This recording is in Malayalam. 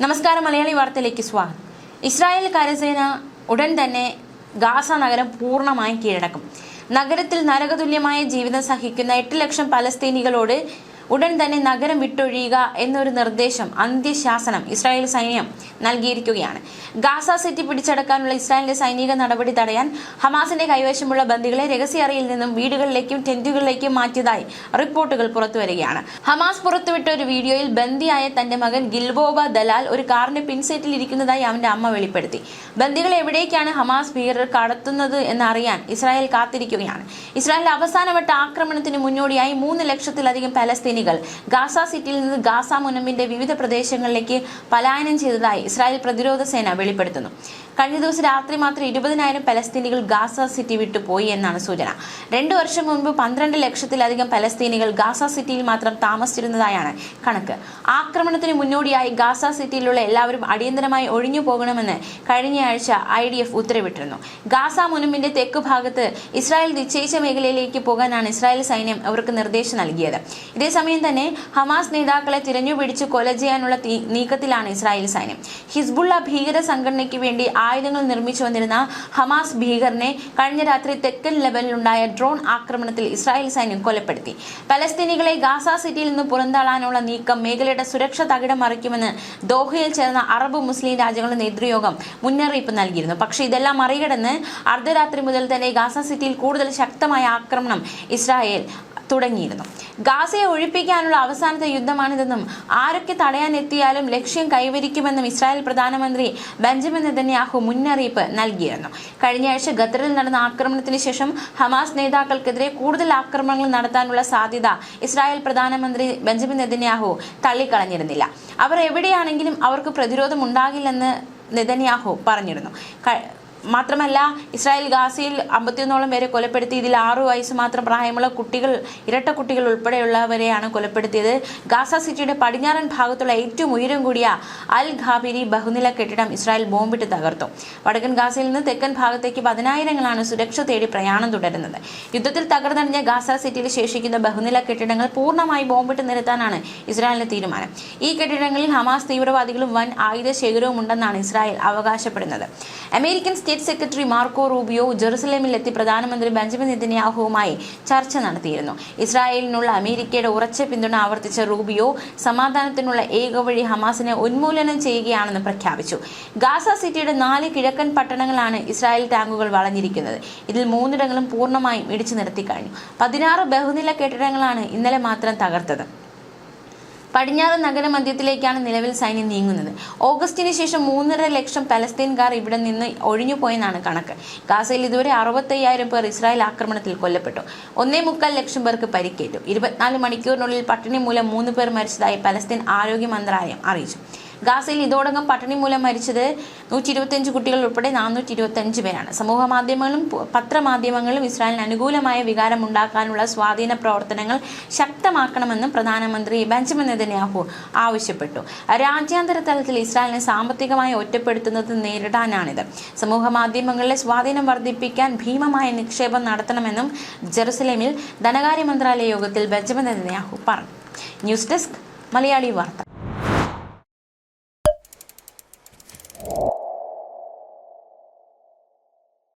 നമസ്കാരം. മലയാളി വാർത്തയിലേക്ക് സ്വാഗതം. ഇസ്രായേൽ കരസേന ഉടൻ തന്നെ ഗാസ നഗരം പൂർണ്ണമായും കീഴടക്കും. നഗരത്തിൽ നരകതുല്യമായ ജീവിതം സഹിക്കുന്ന 8 ലക്ഷം പലസ്തീനികളോട് ഉടൻ തന്നെ നഗരം വിട്ടൊഴിയുക എന്നൊരു നിർദ്ദേശം അന്ത്യശാസനം ഇസ്രായേൽ സൈന്യം നൽകിയിരിക്കുകയാണ്. ഗാസ സിറ്റി പിടിച്ചടക്കാനുള്ള ഇസ്രായേലിന്റെ സൈനിക നടപടി തടയാൻ ഹമാസിന്റെ കൈവശമുള്ള ബന്ദികളെ രഹസ്യ നിന്നും വീടുകളിലേക്കും ടെന്റുകളിലേക്കും മാറ്റിയതായി റിപ്പോർട്ടുകൾ പുറത്തുവരികയാണ്. ഹമാസ് പുറത്തുവിട്ട ഒരു വീഡിയോയിൽ ബന്ദിയായ തന്റെ മകൻ ഗിൽബോബ ദലാൽ ഒരു കാറിന്റെ പിൻസീറ്റിൽ ഇരിക്കുന്നതായി അവന്റെ അമ്മ വെളിപ്പെടുത്തി. ബന്ദികളെ എവിടേക്കാണ് ഹമാസ് ഭീകരർ കടത്തുന്നത് എന്നറിയാൻ ഇസ്രായേൽ കാത്തിരിക്കുകയാണ്. ഇസ്രായേലിന്റെ അവസാനവട്ട ആക്രമണത്തിന് മുന്നോടിയായി 3 ലക്ഷത്തിലധികം പലസ്തീനികൾ ഗാസ സിറ്റിയിൽ നിന്ന് ഗാസ മുനമ്പിന്റെ വിവിധ പ്രദേശങ്ങളിലേക്ക് പലായനം ചെയ്തതായി ഇസ്രായേൽ പ്രതിരോധ സേന വെളിപ്പെടുത്തുന്നു. കഴിഞ്ഞ ദിവസം രാത്രി മാത്രം 20,000 പലസ്തീനികൾ ഗാസ സിറ്റി വിട്ടുപോയി എന്നാണ് സൂചന. 2 വർഷം മുൻപ് 12 ലക്ഷത്തിലധികം പലസ്തീനികൾ ഗാസ സിറ്റിയിൽ മാത്രം താമസിച്ചിരുന്നതായാണ് കണക്ക്. ആക്രമണത്തിന് മുന്നോടിയായി ഗാസ സിറ്റിയിലുള്ള എല്ലാവരും അടിയന്തരമായി ഒഴിഞ്ഞു പോകണമെന്ന് കഴിഞ്ഞയാഴ്ച IDF ഉത്തരവിട്ടിരുന്നു. ഗാസ മുനമ്പിന്റെ തെക്കു ഭാഗത്ത് ഇസ്രായേൽ നിശ്ചയിച്ച മേഖലയിലേക്ക് പോകാനാണ് ഇസ്രായേൽ സൈന്യം അവർക്ക് നിർദ്ദേശം നൽകിയത്. ഇതേസമയം തന്നെ ഹമാസ് നേതാക്കളെ തിരഞ്ഞുപിടിച്ച് കൊല ചെയ്യാനുള്ള നീക്കത്തിലാണ് ഇസ്രായേൽ സൈന്യം. ഹിസ്ബുള്ള ഭീകര സംഘടനയ്ക്ക് വേണ്ടി ആയുധങ്ങൾ നിർമ്മിച്ചു വന്നിരുന്ന ഹമാസ് ഭീകരനെ കഴിഞ്ഞ രാത്രി തെക്കൻ ലെബനിലുണ്ടായ ഡ്രോൺ ആക്രമണത്തിൽ ഇസ്രായേൽ സൈന്യം കൊലപ്പെടുത്തി. പലസ്തീനികളെ ഗാസ സിറ്റിയിൽ നിന്ന് പുറന്തള്ളാനുള്ള നീക്കം മേഖലയുടെ സുരക്ഷ തകിടം മറിക്കുമെന്ന് ദോഹയിൽ ചേർന്ന അറബ് മുസ്ലിം രാജ്യങ്ങളുടെ നേതൃയോഗം മുന്നറിയിപ്പ് നൽകിയിരുന്നു. പക്ഷേ ഇതെല്ലാം മറികടന്ന് അർദ്ധരാത്രി മുതൽ തന്നെ ഗാസ സിറ്റിയിൽ കൂടുതൽ ശക്തമായ ആക്രമണം ഇസ്രായേൽ തുടങ്ങിയിരുന്നു. ഗാസയെ ഒഴിപ്പിക്കാനുള്ള അവസാനത്തെ യുദ്ധമാണിതെന്നും ആരൊക്കെ തടയാനെത്തിയാലും ലക്ഷ്യം കൈവരിക്കുമെന്നും ഇസ്രായേൽ പ്രധാനമന്ത്രി ബെഞ്ചമിൻ നെതന്യാഹു മുന്നറിയിപ്പ് നൽകിയിരുന്നു. കഴിഞ്ഞയാഴ്ച ഖത്തറിൽ നടന്ന ആക്രമണത്തിന് ശേഷം ഹമാസ് നേതാക്കൾക്കെതിരെ കൂടുതൽ ആക്രമണങ്ങൾ നടത്താനുള്ള സാധ്യത ഇസ്രായേൽ പ്രധാനമന്ത്രി ബെഞ്ചമിൻ നെതന്യാഹു തള്ളിക്കളഞ്ഞിരുന്നില്ല. അവർ എവിടെയാണെങ്കിലും അവർക്ക് പ്രതിരോധം ഉണ്ടാകില്ലെന്ന് നെതന്യാഹു പറഞ്ഞിരുന്നു. മാത്രമല്ല, ഇസ്രായേൽ ഗാസയിൽ 51ഓളം പേരെ കൊലപ്പെടുത്തി. ഇതിൽ 6 വയസ്സ് മാത്രം പ്രായമുള്ള കുട്ടികൾ, ഇരട്ട കുട്ടികൾ ഉൾപ്പെടെയുള്ളവരെയാണ് കൊലപ്പെടുത്തിയത്. ഗാസ സിറ്റിയുടെ പടിഞ്ഞാറൻ ഭാഗത്തുള്ള ഏറ്റവും ഉയരം കൂടിയ അൽ ഖാബിരി ബഹുനില കെട്ടിടം ഇസ്രായേൽ ബോംബിട്ട് തകർത്തു. വടക്കൻ ഗാസയിൽ നിന്ന് തെക്കൻ ഭാഗത്തേക്ക് 10,000ങ്ങളാണ് സുരക്ഷ തേടി പ്രയാണം തുടരുന്നത്. യുദ്ധത്തിൽ തകർന്നടിഞ്ഞ ഗാസ സിറ്റിയിൽ ശേഷിക്കുന്ന ബഹുനില കെട്ടിടങ്ങൾ പൂർണ്ണമായി ബോംബിട്ട് നിരത്താനാണ് ഇസ്രായേലിന്റെ തീരുമാനം. ഈ കെട്ടിടങ്ങളിൽ ഹമാസ് തീവ്രവാദികളും വൻ ആയുധ ശേഖരവും ഉണ്ടെന്നാണ് ഇസ്രായേൽ അവകാശപ്പെടുന്നത്. American state secretary Marco Rubio ജെറുസലേമിലെത്തി പ്രധാനമന്ത്രി ബെഞ്ചമിൻ നെതന്യാഹുവുമായി ചർച്ച നടത്തിയിരുന്നു. ഇസ്രായേലിനുള്ള അമേരിക്കയുടെ ഉറച്ച പിന്തുണ ആവർത്തിച്ച റൂബിയോ സമാധാനത്തിനുള്ള ഏക വഴി ഹമാസിനെ ഉന്മൂലനം ചെയ്യുകയാണെന്ന് പ്രഖ്യാപിച്ചു. ഗാസ സിറ്റിയുടെ 4 കിഴക്കൻ പട്ടണങ്ങളാണ് ഇസ്രായേൽ ടാങ്കുകൾ വളഞ്ഞിരിക്കുന്നത്. ഇതിൽ 3ഇടങ്ങളും പൂർണ്ണമായും ഇടിച്ചു നിർത്തി കഴിഞ്ഞു. 16 ബഹുനില കെട്ടിടങ്ങളാണ് ഇന്നലെ മാത്രം തകർത്തത്. പടിഞ്ഞാറ് നഗരമധ്യത്തിലേക്കാണ് നിലവിൽ സൈന്യം നീങ്ങുന്നത്. ഓഗസ്റ്റിന് ശേഷം 3.5 ലക്ഷം പലസ്തീൻകാർ ഇവിടെ നിന്ന് ഒഴിഞ്ഞുപോയെന്നാണ് കണക്ക്. ഗാസയിൽ ഇതുവരെ 65,000 പേർ ഇസ്രായേൽ ആക്രമണത്തിൽ കൊല്ലപ്പെട്ടു. 1.25 ലക്ഷം പേർക്ക് പരിക്കേറ്റു. 24 മണിക്കൂറിനുള്ളിൽ പട്ടിണി മൂലം 3 പേർ മരിച്ചതായി പലസ്തീൻ ആരോഗ്യ മന്ത്രാലയം അറിയിച്ചു. ഗാസയിൽ ഇതോടകം പട്ടിണി മൂലം മരിച്ചത് 125 കുട്ടികൾ ഉൾപ്പെടെ 425 പേരാണ്. സമൂഹ മാധ്യമങ്ങളും പത്രമാധ്യമങ്ങളും ഇസ്രായേലിന് അനുകൂലമായ വികാരം ഉണ്ടാക്കാനുള്ള സ്വാധീന പ്രവർത്തനങ്ങൾ ശക്തമാക്കണമെന്നും പ്രധാനമന്ത്രി ബെഞ്ചമിൻ നെതന്യാഹു ആവശ്യപ്പെട്ടു. രാജ്യാന്തര തലത്തിൽ ഇസ്രായേലിനെ സാമ്പത്തികമായി ഒറ്റപ്പെടുത്തുന്നത് നേരിടാനാണിത്. സമൂഹ മാധ്യമങ്ങളിലെ സ്വാധീനം വർദ്ധിപ്പിക്കാൻ ഭീമമായ നിക്ഷേപം നടത്തണമെന്നും ജെറുസലേമിൽ ധനകാര്യ മന്ത്രാലയ യോഗത്തിൽ ബെഞ്ചമിൻ നെതന്യാഹു പറഞ്ഞു. ന്യൂസ് ഡെസ്ക് മലയാളി വാർത്ത.